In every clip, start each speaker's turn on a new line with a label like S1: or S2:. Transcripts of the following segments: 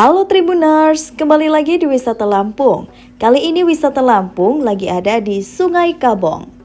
S1: Halo Tribuners, kembali lagi di Wisata Lampung. Kali ini Wisata Lampung lagi ada di Sungai Kabong.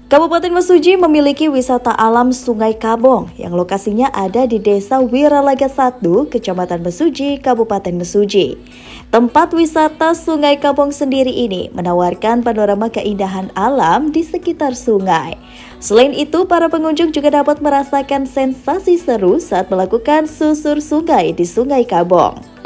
S1: Kabupaten Mesuji memiliki wisata alam Sungai Kabong yang lokasinya ada di Desa Wiralaga 1, Kecamatan Mesuji, Kabupaten Mesuji. Tempat wisata Sungai Kabong sendiri ini menawarkan panorama keindahan alam di sekitar sungai. Selain itu, para pengunjung juga dapat merasakan sensasi seru saat melakukan susur sungai di Sungai Kabong.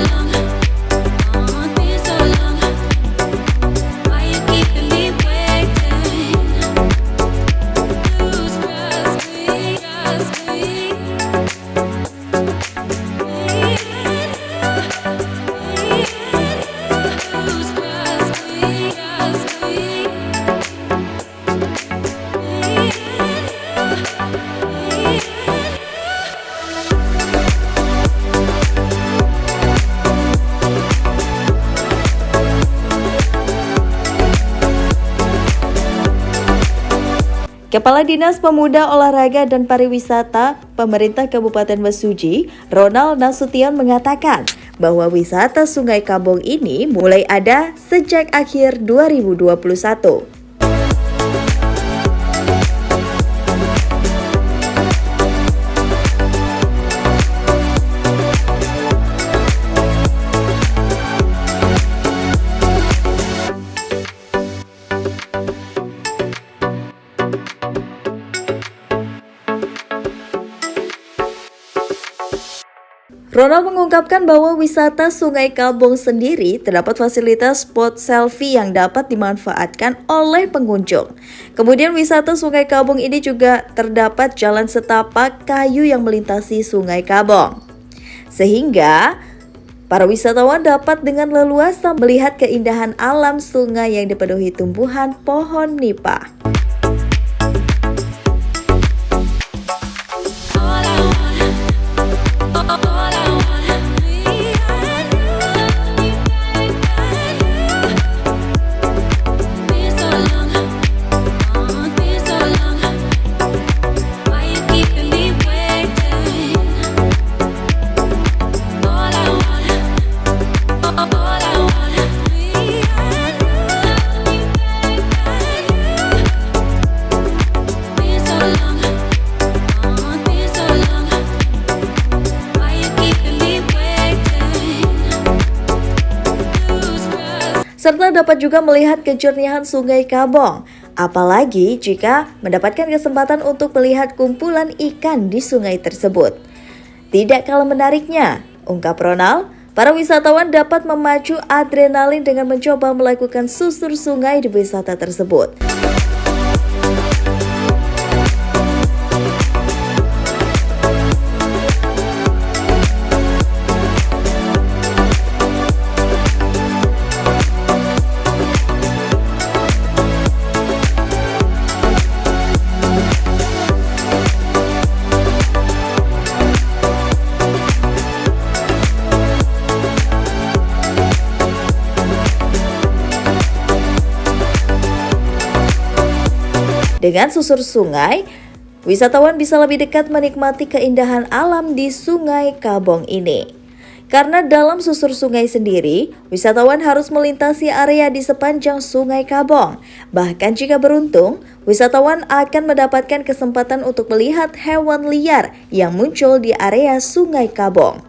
S1: Kepala Dinas Pemuda, Olahraga, dan Pariwisata Pemerintah Kabupaten Mesuji, Ronald Nasution mengatakan bahwa wisata Sungai Kabong ini mulai ada sejak akhir 2021. Ronald mengungkapkan bahwa wisata Sungai Kabong sendiri terdapat fasilitas spot selfie yang dapat dimanfaatkan oleh pengunjung. Kemudian wisata Sungai Kabong ini juga terdapat jalan setapak kayu yang melintasi Sungai Kabong. Sehingga para wisatawan dapat dengan leluasa melihat keindahan alam sungai yang dipenuhi tumbuhan pohon nipah. Serta dapat juga melihat kejernihan Sungai Kabong, apalagi jika mendapatkan kesempatan untuk melihat kumpulan ikan di sungai tersebut. Tidak kalah menariknya, ungkap Ronald, para wisatawan dapat memacu adrenalin dengan mencoba melakukan susur sungai di wisata tersebut. Dengan susur sungai, wisatawan bisa lebih dekat menikmati keindahan alam di Sungai Kabong ini. Karena dalam susur sungai sendiri, wisatawan harus melintasi area di sepanjang Sungai Kabong. Bahkan jika beruntung, wisatawan akan mendapatkan kesempatan untuk melihat hewan liar yang muncul di area Sungai Kabong.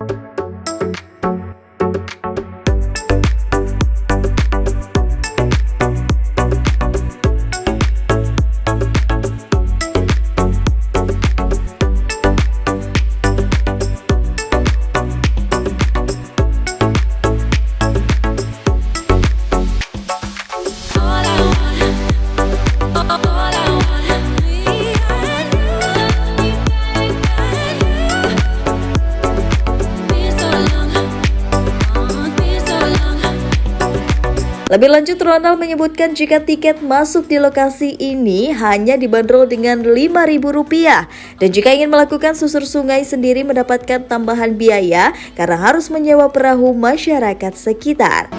S1: Lebih lanjut, Ronald menyebutkan jika tiket masuk di lokasi ini hanya dibanderol dengan Rp5.000 dan jika ingin melakukan susur sungai sendiri mendapatkan tambahan biaya karena harus menyewa perahu masyarakat sekitar.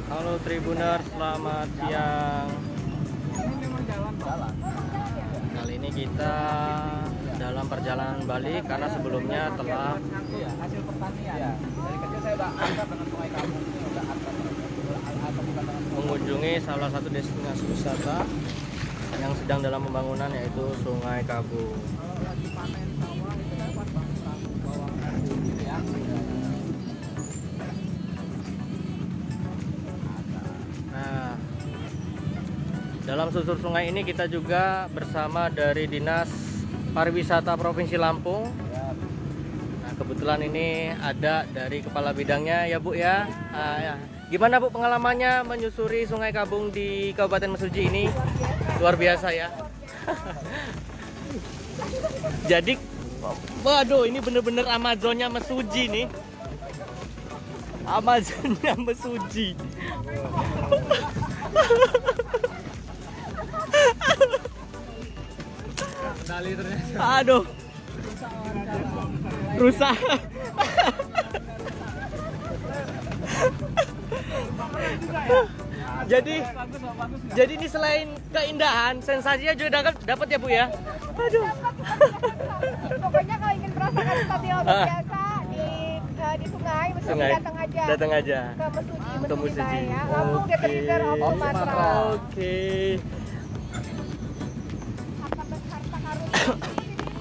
S2: Halo Tribuners, selamat siang. Kali ini kita dalam perjalanan balik karena sebelumnya telah
S3: hasil pertanian. Dari kecil saya udah akrab dengan Sungai Kabung ini, udah akrab dengan
S2: mengunjungi salah satu destinasi wisata yang sedang dalam pembangunan, yaitu Sungai Kabung.
S3: kalau lagi panen sawah itu lewat bawah ya.
S2: Nah, dalam susur sungai ini kita juga bersama dari Dinas Pariwisata Provinsi Lampung. Nah, kebetulan ini ada dari kepala bidangnya ya Bu ya. Ya. Gimana Bu pengalamannya menyusuri Sungai Kabung di Kabupaten Mesuji ini? Luar biasa ya. Jadi, waduh, ini bener-bener Amazonnya Mesuji nih. Amazonnya Mesuji.
S3: Kendali ternyata.
S2: Aduh, rusak. jadi ini selain keindahan, sensasinya juga dapat ya Bu ya. Aduh.
S4: Pokoknya kalau ingin merasakan seperti biasa di sungai,
S2: Sungai.
S4: datang aja
S2: Ke
S4: ke
S2: Mesuji.
S4: ya. Lampung Get Together of Sumatera.
S2: Oke.
S4: Harta karun.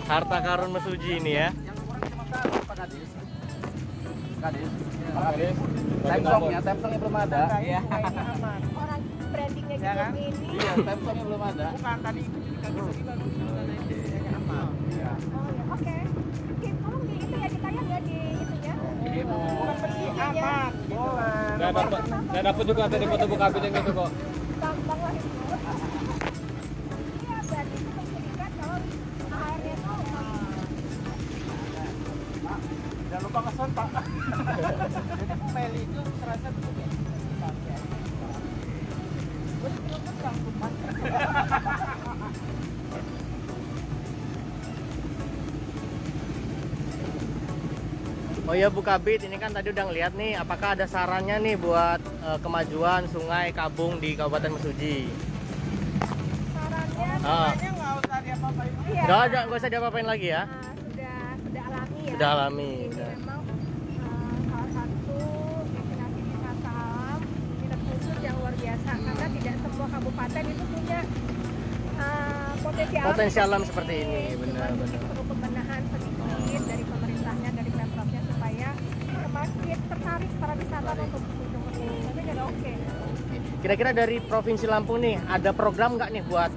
S2: Harta karun Mesuji ini ya.
S3: Yang kurang cuma Pak Kadis. Kadis. Pak Kadis. Temsongnya belum ada. Iya.
S4: Orang brandingnya
S3: Ya kan?
S4: gitu ini.
S3: Iya, temsongnya belum ada. Bukan tadi baru.
S4: Oh ya, oke. Oke, tolong di itu ya ditayang ya di itu ya. Bukan pergi aman.
S3: Nggak dapat juga tadi foto buka yang gitu kok.
S4: Gampang lah itu. Iya, berarti itu menjadikan kalau airnya itu
S3: Jangan lupa kesan Pak. Itu Meli itu serasa begini.
S2: Oh ya Bu Kabit, ini kan tadi udah ngeliat nih, apakah ada sarannya nih buat kemajuan Sungai Kabung di Kabupaten Mesuji?
S4: sarannya
S3: Nggak usah diapa-apain.
S4: iya.
S2: Nggak usah diapa-apain lagi ya?
S4: Sudah alami ya.
S2: Sudah alami.
S4: Ini
S2: Udah.
S4: memang salah satu destinasi wisata alam minat khusus yang luar biasa karena tidak semua kabupaten itu punya
S2: Potensi alam seperti ini, benar-benar.
S4: Perlu pembenahan sedikit dari pemerintahnya, dari pemprovnya supaya semakin tertarik para wisatawan untuk berkunjung ke sini. Tapi udah oke.
S2: Kira-kira dari Provinsi Lampung nih, ada program nggak nih buat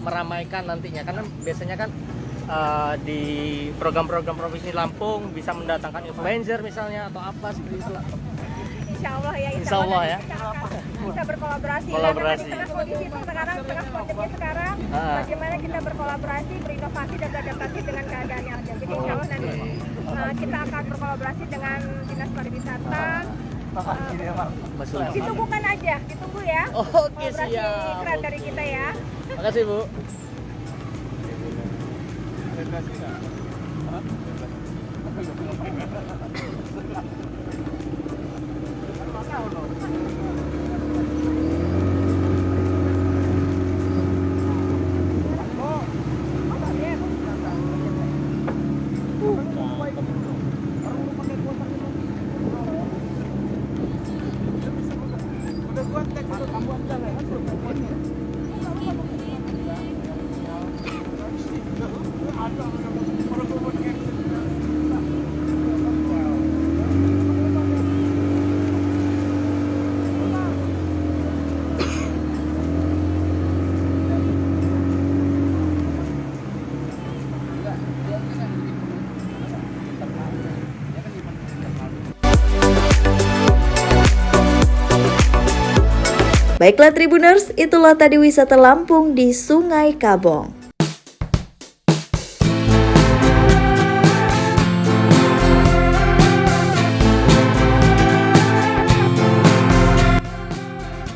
S2: meramaikan nantinya? Karena biasanya kan di program-program Provinsi Lampung bisa mendatangkan influencer misalnya atau apa seperti itu.
S4: Insya Allah ya.
S2: Insya Allah ya.
S4: Kita akan bisa berkolaborasi.
S2: Kolaborasi.
S4: Karena di tengah kondisi itu sekarang, tengah kondisinya sekarang, bagaimana kita berkolaborasi, berinovasi dan beradaptasi dengan keadaan yang ada. Jadi insya Allah nanti kita akan berkolaborasi dengan Dinas Pariwisata.
S2: Mesuji.
S4: Ditunggukan aja, ditunggu ya.
S2: Oke,
S4: Kolaborasi
S2: siap.
S4: keren dari kita ya.
S2: Makasih Bu.
S1: Baiklah Tribuners, itulah tadi wisata Lampung di Sungai Kabong.